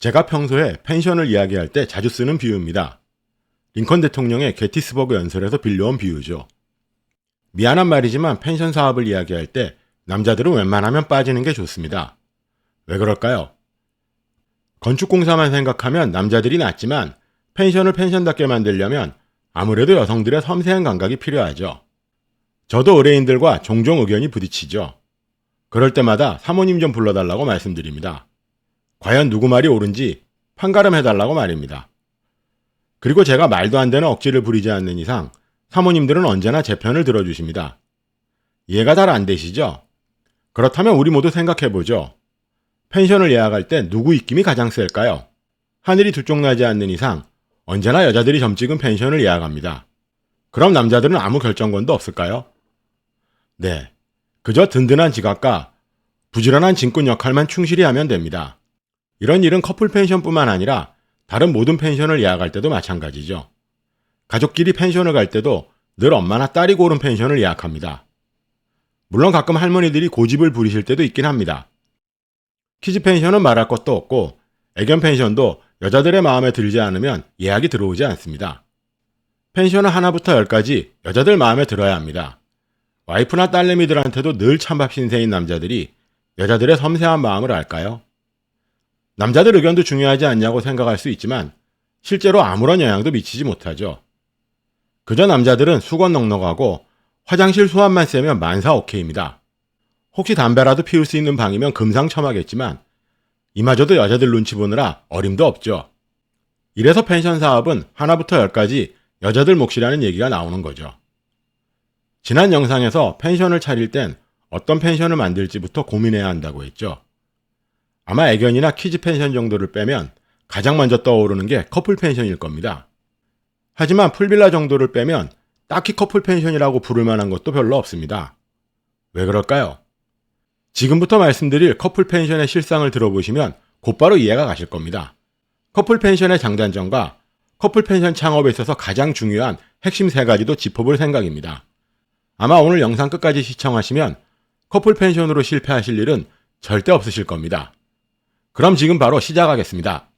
제가 평소에 펜션을 이야기할 때 자주 쓰는 비유입니다. 링컨 대통령의 게티스버그 연설에서 빌려온 비유죠. 미안한 말이지만 펜션 사업을 이야기할 때 남자들은 웬만하면 빠지는 게 좋습니다. 왜 그럴까요? 건축공사만 생각하면 남자들이 낫지만 펜션을 펜션답게 만들려면 아무래도 여성들의 섬세한 감각이 필요하죠. 저도 의뢰인들과 종종 의견이 부딪히죠. 그럴 때마다 사모님 좀 불러달라고 말씀드립니다. 과연 누구 말이 옳은지 판가름해달라고 말입니다. 그리고 제가 말도 안 되는 억지를 부리지 않는 이상 사모님들은 언제나 제 편을 들어주십니다. 이해가 잘 안 되시죠? 그렇다면 우리 모두 생각해보죠. 펜션을 예약할 때 누구 입김이 가장 셀까요? 하늘이 두 쪽 나지 않는 이상 언제나 여자들이 점 찍은 펜션을 예약합니다. 그럼 남자들은 아무 결정권도 없을까요? 네, 그저 든든한 지갑과 부지런한 짐꾼 역할만 충실히 하면 됩니다. 이런 일은 커플 펜션뿐만 아니라 다른 모든 펜션을 예약할 때도 마찬가지죠. 가족끼리 펜션을 갈 때도 늘 엄마나 딸이 고른 펜션을 예약합니다. 물론 가끔 할머니들이 고집을 부리실 때도 있긴 합니다. 키즈 펜션은 말할 것도 없고 애견 펜션도 여자들의 마음에 들지 않으면 예약이 들어오지 않습니다. 펜션은 하나부터 10까지 여자들 마음에 들어야 합니다. 와이프나 딸내미들한테도 늘 찬밥 신세인 남자들이 여자들의 섬세한 마음을 알까요? 남자들 의견도 중요하지 않냐고 생각할 수 있지만 실제로 아무런 영향도 미치지 못하죠. 그저 남자들은 수건 넉넉하고 화장실 소환만 세면 만사 오케이입니다. 혹시 담배라도 피울 수 있는 방이면 금상첨화겠지만 이마저도 여자들 눈치 보느라 어림도 없죠. 이래서 펜션 사업은 하나부터 10까지 여자들 몫이라는 얘기가 나오는 거죠. 지난 영상에서 펜션을 차릴 땐 어떤 펜션을 만들지부터 고민해야 한다고 했죠. 아마 애견이나 키즈 펜션 정도를 빼면 가장 먼저 떠오르는 게 커플 펜션일 겁니다. 하지만 풀빌라 정도를 빼면 딱히 커플 펜션이라고 부를 만한 것도 별로 없습니다. 왜 그럴까요? 지금부터 말씀드릴 커플 펜션의 실상을 들어보시면 곧바로 이해가 가실 겁니다. 커플 펜션의 장단점과 커플 펜션 창업에 있어서 가장 중요한 핵심 3가지도 짚어볼 생각입니다. 아마 오늘 영상 끝까지 시청하시면 커플 펜션으로 실패하실 일은 절대 없으실 겁니다. 그럼 지금 바로 시작하겠습니다.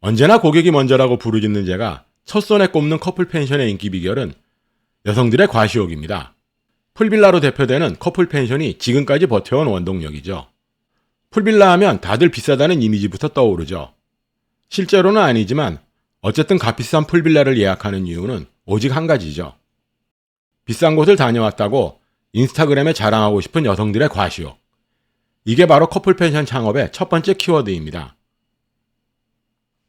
언제나 고객이 먼저라고 부르짖는 제가 첫손에 꼽는 커플 펜션의 인기 비결은 여성들의 과시욕입니다. 풀빌라로 대표되는 커플 펜션이 지금까지 버텨온 원동력이죠. 풀빌라 하면 다들 비싸다는 이미지부터 떠오르죠. 실제로는 아니지만 어쨌든 값비싼 풀빌라를 예약하는 이유는 오직 한 가지죠. 비싼 곳을 다녀왔다고 인스타그램에 자랑하고 싶은 여성들의 과시욕. 이게 바로 커플 펜션 창업의 첫 번째 키워드입니다.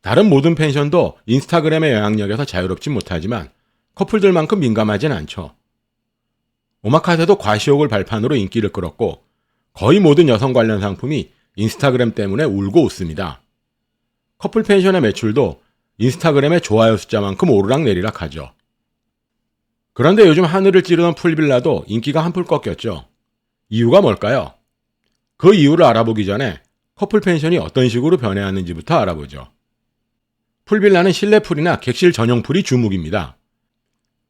다른 모든 펜션도 인스타그램의 영향력에서 자유롭지 못하지만 커플들만큼 민감하진 않죠. 오마카세도 과시욕을 발판으로 인기를 끌었고 거의 모든 여성 관련 상품이 인스타그램 때문에 울고 웃습니다. 커플 펜션의 매출도 인스타그램의 좋아요 숫자만큼 오르락내리락 하죠. 그런데 요즘 하늘을 찌르던 풀빌라도 인기가 한풀 꺾였죠. 이유가 뭘까요? 그 이유를 알아보기 전에 커플 펜션이 어떤 식으로 변해왔는지부터 알아보죠. 풀빌라는 실내 풀이나 객실 전용 풀이 주목입니다.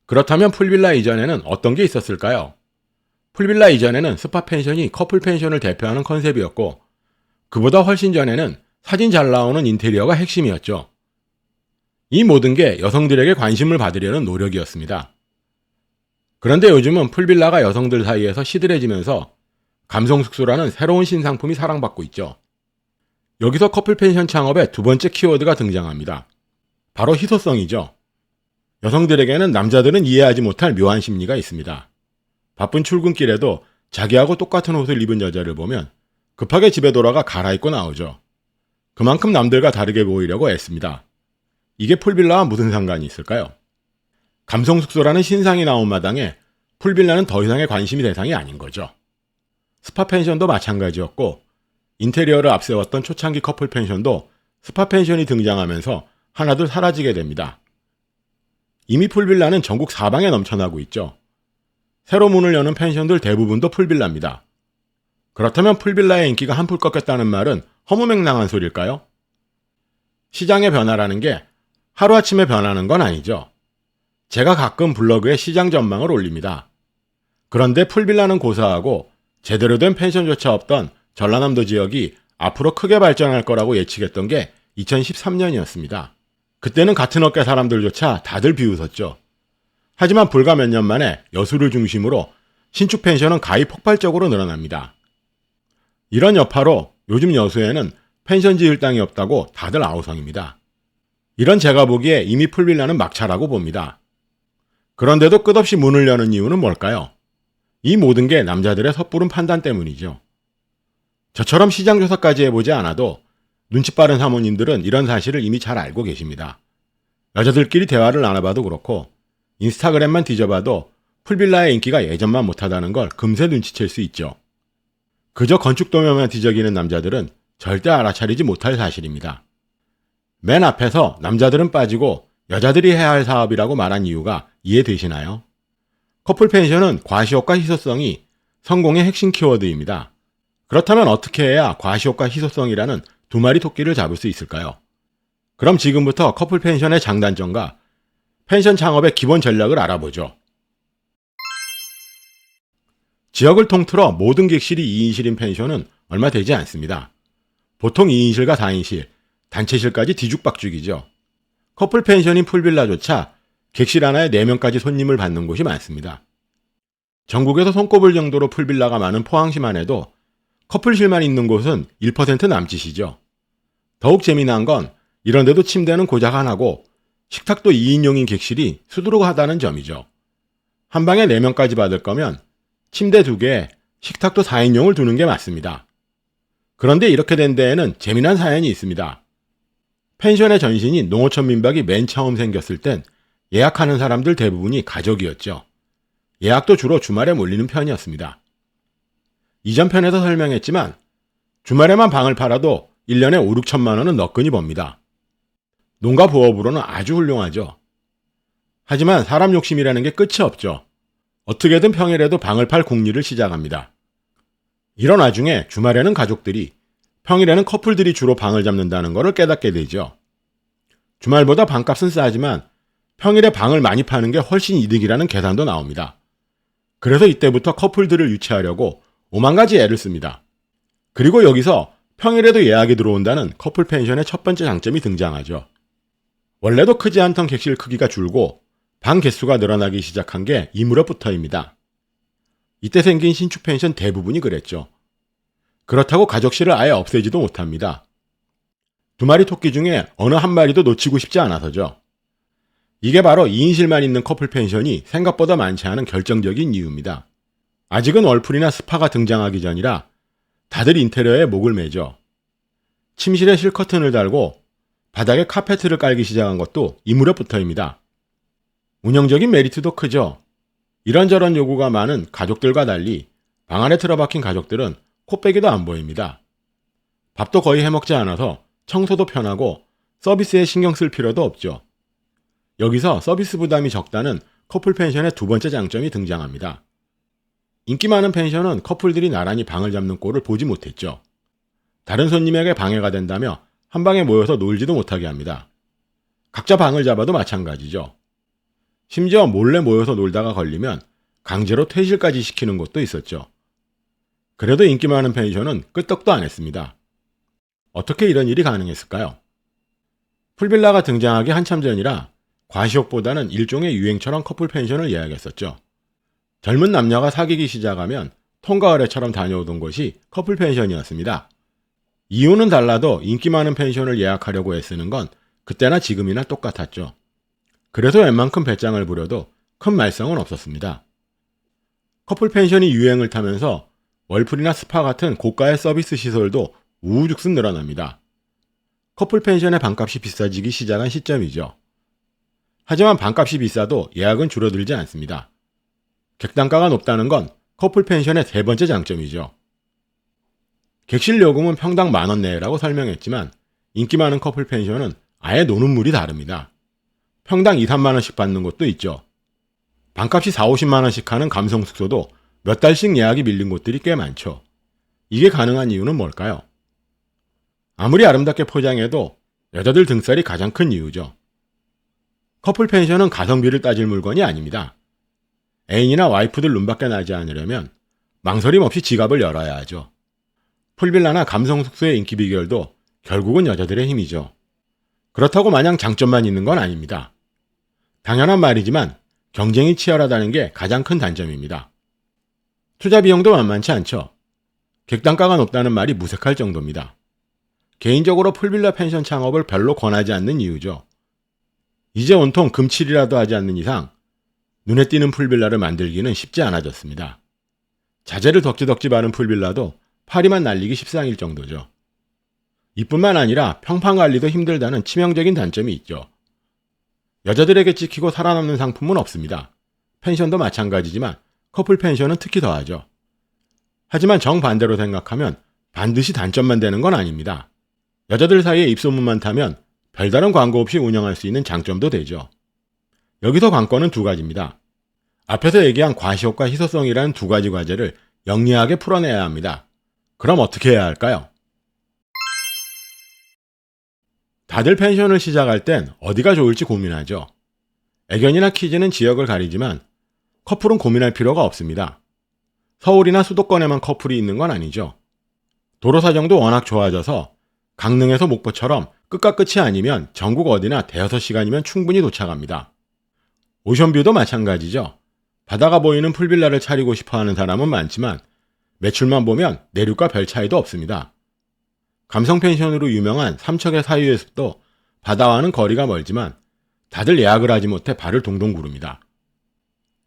그렇다면 풀빌라 이전에는 어떤 게 있었을까요? 풀빌라 이전에는 스파 펜션이 커플 펜션을 대표하는 컨셉이었고 그보다 훨씬 전에는 사진 잘 나오는 인테리어가 핵심이었죠. 이 모든 게 여성들에게 관심을 받으려는 노력이었습니다. 그런데 요즘은 풀빌라가 여성들 사이에서 시들해지면서 감성숙소라는 새로운 신상품이 사랑받고 있죠. 여기서 커플 펜션 창업의 두 번째 키워드가 등장합니다. 바로 희소성이죠. 여성들에게는 남자들은 이해하지 못할 묘한 심리가 있습니다. 바쁜 출근길에도 자기하고 똑같은 옷을 입은 여자를 보면 급하게 집에 돌아가 갈아입고 나오죠. 그만큼 남들과 다르게 보이려고 애씁니다. 이게 풀빌라와 무슨 상관이 있을까요? 감성숙소라는 신상이 나온 마당에 풀빌라는 더 이상의 관심이 대상이 아닌 거죠. 스파 펜션도 마찬가지였고 인테리어를 앞세웠던 초창기 커플 펜션도 스파 펜션이 등장하면서 하나둘 사라지게 됩니다. 이미 풀빌라는 전국 사방에 넘쳐나고 있죠. 새로 문을 여는 펜션들 대부분도 풀빌라입니다. 그렇다면 풀빌라의 인기가 한풀 꺾였다는 말은 허무맹랑한 소리일까요? 시장의 변화라는 게 하루아침에 변하는 건 아니죠. 제가 가끔 블로그에 시장 전망을 올립니다. 그런데 풀빌라는 고사하고 제대로 된 펜션조차 없던 전라남도 지역이 앞으로 크게 발전할 거라고 예측했던 게 2013년이었습니다. 그때는 같은 업계 사람들조차 다들 비웃었죠. 하지만 불과 몇 년 만에 여수를 중심으로 신축 펜션은 가히 폭발적으로 늘어납니다. 이런 여파로 요즘 여수에는 펜션 지을 땅이 없다고 다들 아우성입니다. 이런 제가 보기에 이미 풀빌라는 막차라고 봅니다. 그런데도 끝없이 문을 여는 이유는 뭘까요? 이 모든 게 남자들의 섣부른 판단 때문이죠. 저처럼 시장조사까지 해보지 않아도 눈치 빠른 사모님들은 이런 사실을 이미 잘 알고 계십니다. 여자들끼리 대화를 나눠봐도 그렇고 인스타그램만 뒤져봐도 풀빌라의 인기가 예전만 못하다는 걸 금세 눈치챌 수 있죠. 그저 건축도면만 뒤적이는 남자들은 절대 알아차리지 못할 사실입니다. 맨 앞에서 남자들은 빠지고 여자들이 해야 할 사업이라고 말한 이유가 이해되시나요? 커플 펜션은 과시욕과 희소성이 성공의 핵심 키워드입니다. 그렇다면 어떻게 해야 과시욕과 희소성이라는 두 마리 토끼를 잡을 수 있을까요? 그럼 지금부터 커플 펜션의 장단점과 펜션 창업의 기본 전략을 알아보죠. 지역을 통틀어 모든 객실이 2인실인 펜션은 얼마 되지 않습니다. 보통 2인실과 4인실, 단체실까지 뒤죽박죽이죠. 커플 펜션인 풀빌라조차 객실 하나에 4명까지 손님을 받는 곳이 많습니다. 전국에서 손꼽을 정도로 풀빌라가 많은 포항시만 해도 커플실만 있는 곳은 1% 남짓이죠. 더욱 재미난 건 이런데도 침대는 고작 하나고 식탁도 2인용인 객실이 수두룩하다는 점이죠. 한 방에 4명까지 받을 거면 침대 2개에 식탁도 4인용을 두는 게 맞습니다. 그런데 이렇게 된 데에는 재미난 사연이 있습니다. 펜션의 전신인 농어촌 민박이 맨 처음 생겼을 땐 예약하는 사람들 대부분이 가족이었죠. 예약도 주로 주말에 몰리는 편이었습니다. 이전 편에서 설명했지만 주말에만 방을 팔아도 1년에 5, 6천만 원은 너끈히 법니다. 농가 부업으로는 아주 훌륭하죠. 하지만 사람 욕심이라는 게 끝이 없죠. 어떻게든 평일에도 방을 팔 궁리를 시작합니다. 이런 와중에 주말에는 가족들이, 평일에는 커플들이 주로 방을 잡는다는 것을 깨닫게 되죠. 주말보다 방값은 싸지만 평일에 방을 많이 파는 게 훨씬 이득이라는 계산도 나옵니다. 그래서 이때부터 커플들을 유치하려고 오만 가지 애를 씁니다. 그리고 여기서 평일에도 예약이 들어온다는 커플 펜션의 첫 번째 장점이 등장하죠. 원래도 크지 않던 객실 크기가 줄고 방 개수가 늘어나기 시작한 게 이 무렵부터입니다. 이때 생긴 신축 펜션 대부분이 그랬죠. 그렇다고 가족실을 아예 없애지도 못합니다. 두 마리 토끼 중에 어느 한 마리도 놓치고 싶지 않아서죠. 이게 바로 2인실만 있는 커플 펜션이 생각보다 많지 않은 결정적인 이유입니다. 아직은 월풀이나 스파가 등장하기 전이라 다들 인테리어에 목을 매죠. 침실에 실커튼을 달고 바닥에 카페트를 깔기 시작한 것도 이 무렵부터입니다. 운영적인 메리트도 크죠. 이런저런 요구가 많은 가족들과 달리 방 안에 틀어박힌 가족들은 코빼기도 안 보입니다. 밥도 거의 해먹지 않아서 청소도 편하고 서비스에 신경 쓸 필요도 없죠. 여기서 서비스 부담이 적다는 커플 펜션의 두 번째 장점이 등장합니다. 인기 많은 펜션은 커플들이 나란히 방을 잡는 꼴을 보지 못했죠. 다른 손님에게 방해가 된다며 한 방에 모여서 놀지도 못하게 합니다. 각자 방을 잡아도 마찬가지죠. 심지어 몰래 모여서 놀다가 걸리면 강제로 퇴실까지 시키는 곳도 있었죠. 그래도 인기 많은 펜션은 끄떡도 안 했습니다. 어떻게 이런 일이 가능했을까요? 풀빌라가 등장하기 한참 전이라 과시욕보다는 일종의 유행처럼 커플 펜션을 예약했었죠. 젊은 남녀가 사귀기 시작하면 통과 의례처럼 다녀오던 곳이 커플 펜션이었습니다. 이유는 달라도 인기 많은 펜션을 예약하려고 애쓰는 건 그때나 지금이나 똑같았죠. 그래서 웬만큼 배짱을 부려도 큰 말썽은 없었습니다. 커플 펜션이 유행을 타면서 월풀이나 스파 같은 고가의 서비스 시설도 우후죽순 늘어납니다. 커플 펜션의 방값이 비싸지기 시작한 시점이죠. 하지만 방값이 비싸도 예약은 줄어들지 않습니다. 객단가가 높다는 건 커플 펜션의 세 번째 장점이죠. 객실 요금은 평당 10,000원 내라고 설명했지만 인기 많은 커플 펜션은 아예 노는 물이 다릅니다. 평당 2, 3만 원씩 받는 곳도 있죠. 방값이 4, 50만 원씩 하는 감성 숙소도 몇 달씩 예약이 밀린 곳들이 꽤 많죠. 이게 가능한 이유는 뭘까요? 아무리 아름답게 포장해도 여자들 등살이 가장 큰 이유죠. 커플 펜션은 가성비를 따질 물건이 아닙니다. 애인이나 와이프들 눈밖에 나지 않으려면 망설임 없이 지갑을 열어야 하죠. 풀빌라나 감성 숙소의 인기 비결도 결국은 여자들의 힘이죠. 그렇다고 마냥 장점만 있는 건 아닙니다. 당연한 말이지만 경쟁이 치열하다는 게 가장 큰 단점입니다. 투자 비용도 만만치 않죠. 객단가가 높다는 말이 무색할 정도입니다. 개인적으로 풀빌라 펜션 창업을 별로 권하지 않는 이유죠. 이제 온통 금칠이라도 하지 않는 이상 눈에 띄는 풀빌라를 만들기는 쉽지 않아졌습니다. 자재를 덕지덕지 바른 풀빌라도 파리만 날리기 십상일 정도죠. 이뿐만 아니라 평판 관리도 힘들다는 치명적인 단점이 있죠. 여자들에게 찍히고 살아남는 상품은 없습니다. 펜션도 마찬가지지만 커플 펜션은 특히 더하죠. 하지만 정반대로 생각하면 반드시 단점만 되는 건 아닙니다. 여자들 사이에 입소문만 타면 별다른 광고 없이 운영할 수 있는 장점도 되죠. 여기서 관건은 두 가지입니다. 앞에서 얘기한 과시욕과 희소성이라는 두 가지 과제를 영리하게 풀어내야 합니다. 그럼 어떻게 해야 할까요? 다들 펜션을 시작할 땐 어디가 좋을지 고민하죠. 애견이나 키즈는 지역을 가리지만 커플은 고민할 필요가 없습니다. 서울이나 수도권에만 커플이 있는 건 아니죠. 도로 사정도 워낙 좋아져서 강릉에서 목포처럼 끝과 끝이 아니면 전국 어디나 대여섯 시간이면 충분히 도착합니다. 오션뷰도 마찬가지죠. 바다가 보이는 풀빌라를 차리고 싶어하는 사람은 많지만 매출만 보면 내륙과 별 차이도 없습니다. 감성 펜션으로 유명한 삼척의 사유의 숲도 바다와는 거리가 멀지만 다들 예약을 하지 못해 발을 동동 구릅니다.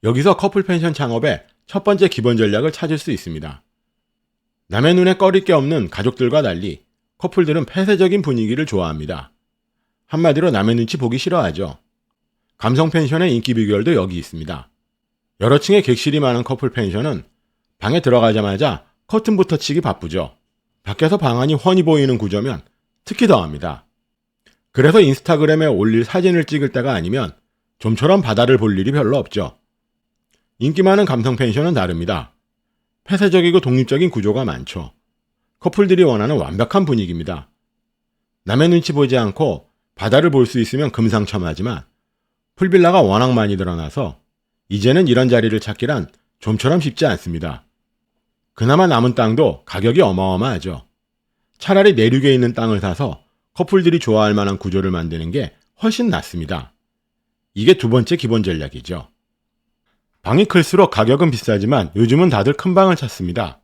여기서 커플 펜션 창업의 첫 번째 기본 전략을 찾을 수 있습니다. 남의 눈에 꺼릴 게 없는 가족들과 달리 커플들은 폐쇄적인 분위기를 좋아합니다. 한마디로 남의 눈치 보기 싫어하죠. 감성 펜션의 인기 비결도 여기 있습니다. 여러 층의 객실이 많은 커플 펜션은 방에 들어가자마자 커튼부터 치기 바쁘죠. 밖에서 방안이 훤히 보이는 구조면 특히 더합니다. 그래서 인스타그램에 올릴 사진을 찍을 때가 아니면 좀처럼 바다를 볼 일이 별로 없죠. 인기 많은 감성 펜션은 다릅니다. 폐쇄적이고 독립적인 구조가 많죠. 커플들이 원하는 완벽한 분위기입니다. 남의 눈치 보지 않고 바다를 볼 수 있으면 금상첨화지만 풀빌라가 워낙 많이 드러나서 이제는 이런 자리를 찾기란 좀처럼 쉽지 않습니다. 그나마 남은 땅도 가격이 어마어마하죠. 차라리 내륙에 있는 땅을 사서 커플들이 좋아할 만한 구조를 만드는 게 훨씬 낫습니다. 이게 두 번째 기본 전략이죠. 방이 클수록 가격은 비싸지만 요즘은 다들 큰 방을 찾습니다.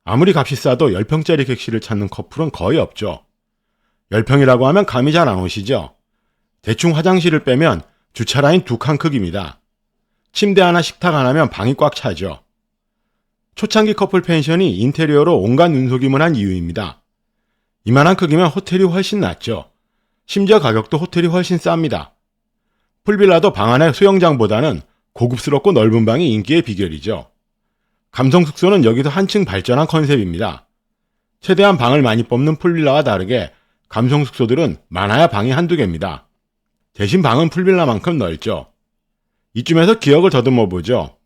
아무리 값이 싸도 10평짜리 객실을 찾는 커플은 거의 없죠. 10평이라고 하면 감이 잘 안 오시죠? 대충 화장실을 빼면 주차 라인 2칸 크기입니다. 침대 하나 식탁 하나면 방이 꽉 차죠. 초창기 커플 펜션이 인테리어로 온갖 눈속임을 한 이유입니다. 이만한 크기면 호텔이 훨씬 낫죠. 심지어 가격도 호텔이 훨씬 쌉니다. 풀빌라도 방 안의 수영장보다는 고급스럽고 넓은 방이 인기의 비결이죠. 감성 숙소는 여기서 한층 발전한 컨셉입니다. 최대한 방을 많이 뽑는 풀빌라와 다르게 감성 숙소들은 많아야 방이 한두 개입니다. 대신 방은 풀빌라만큼 넓죠. 이쯤에서 기억을 더듬어 보죠.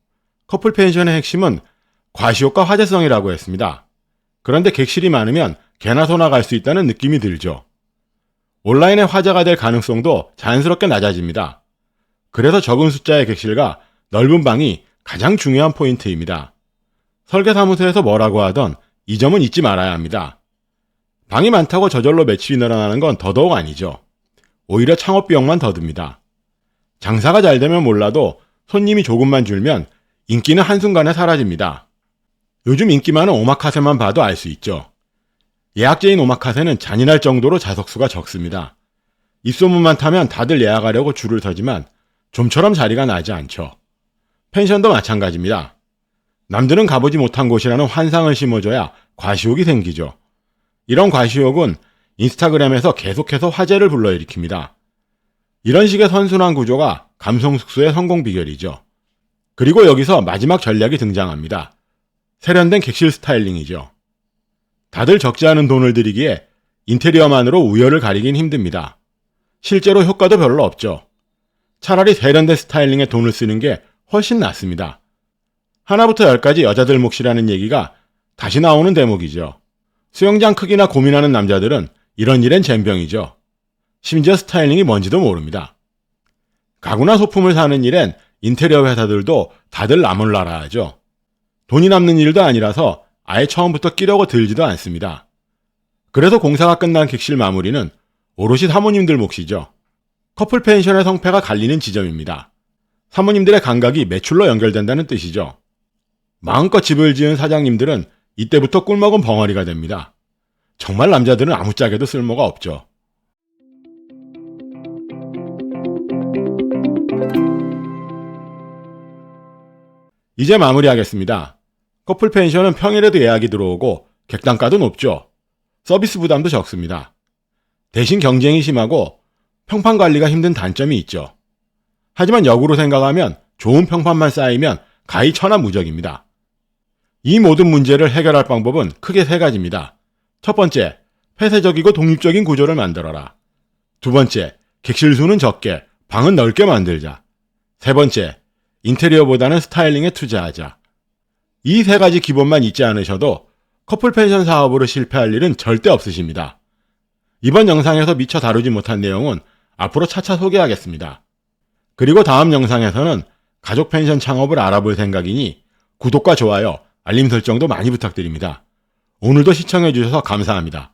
커플 펜션의 핵심은 과시욕과 화제성이라고 했습니다. 그런데 객실이 많으면 개나 소나 갈 수 있다는 느낌이 들죠. 온라인에 화제가 될 가능성도 자연스럽게 낮아집니다. 그래서 적은 숫자의 객실과 넓은 방이 가장 중요한 포인트입니다. 설계사무소에서 뭐라고 하던 이 점은 잊지 말아야 합니다. 방이 많다고 저절로 매출이 늘어나는 건 더더욱 아니죠. 오히려 창업 비용만 더 듭니다. 장사가 잘 되면 몰라도 손님이 조금만 줄면 인기는 한순간에 사라집니다. 요즘 인기 많은 오마카세만 봐도 알 수 있죠. 예약제인 오마카세는 잔인할 정도로 좌석수가 적습니다. 입소문만 타면 다들 예약하려고 줄을 서지만 좀처럼 자리가 나지 않죠. 펜션도 마찬가지입니다. 남들은 가보지 못한 곳이라는 환상을 심어줘야 과시욕이 생기죠. 이런 과시욕은 인스타그램에서 계속해서 화제를 불러일으킵니다. 이런 식의 선순환 구조가 감성 숙소의 성공 비결이죠. 그리고 여기서 마지막 전략이 등장합니다. 세련된 객실 스타일링이죠. 다들 적지 않은 돈을 들이기에 인테리어만으로 우열을 가리긴 힘듭니다. 실제로 효과도 별로 없죠. 차라리 세련된 스타일링에 돈을 쓰는 게 훨씬 낫습니다. 하나부터 열까지 여자들 몫이라는 얘기가 다시 나오는 대목이죠. 수영장 크기나 고민하는 남자들은 이런 일엔 젬병이죠. 심지어 스타일링이 뭔지도 모릅니다. 가구나 소품을 사는 일엔 인테리어 회사들도 다들 나몰라라 하죠. 돈이 남는 일도 아니라서 아예 처음부터 끼려고 들지도 않습니다. 그래서 공사가 끝난 객실 마무리는 오롯이 사모님들 몫이죠. 커플 펜션의 성패가 갈리는 지점입니다. 사모님들의 감각이 매출로 연결된다는 뜻이죠. 마음껏 집을 지은 사장님들은 이때부터 꿀먹은 벙어리가 됩니다. 정말 남자들은 아무짝에도 쓸모가 없죠. 이제 마무리하겠습니다. 커플 펜션은 평일에도 예약이 들어오고 객단가도 높죠. 서비스 부담도 적습니다. 대신 경쟁이 심하고 평판 관리가 힘든 단점이 있죠. 하지만 역으로 생각하면 좋은 평판만 쌓이면 가히 천하무적입니다. 이 모든 문제를 해결할 방법은 크게 세 가지입니다. 첫 번째, 폐쇄적이고 독립적인 구조를 만들어라. 두 번째, 객실 수는 적게, 방은 넓게 만들자. 세 번째, 인테리어보다는 스타일링에 투자하자. 이 세 가지 기본만 잊지 않으셔도 커플 펜션 사업으로 실패할 일은 절대 없으십니다. 이번 영상에서 미처 다루지 못한 내용은 앞으로 차차 소개하겠습니다. 그리고 다음 영상에서는 가족 펜션 창업을 알아볼 생각이니 구독과 좋아요, 알림 설정도 많이 부탁드립니다. 오늘도 시청해주셔서 감사합니다.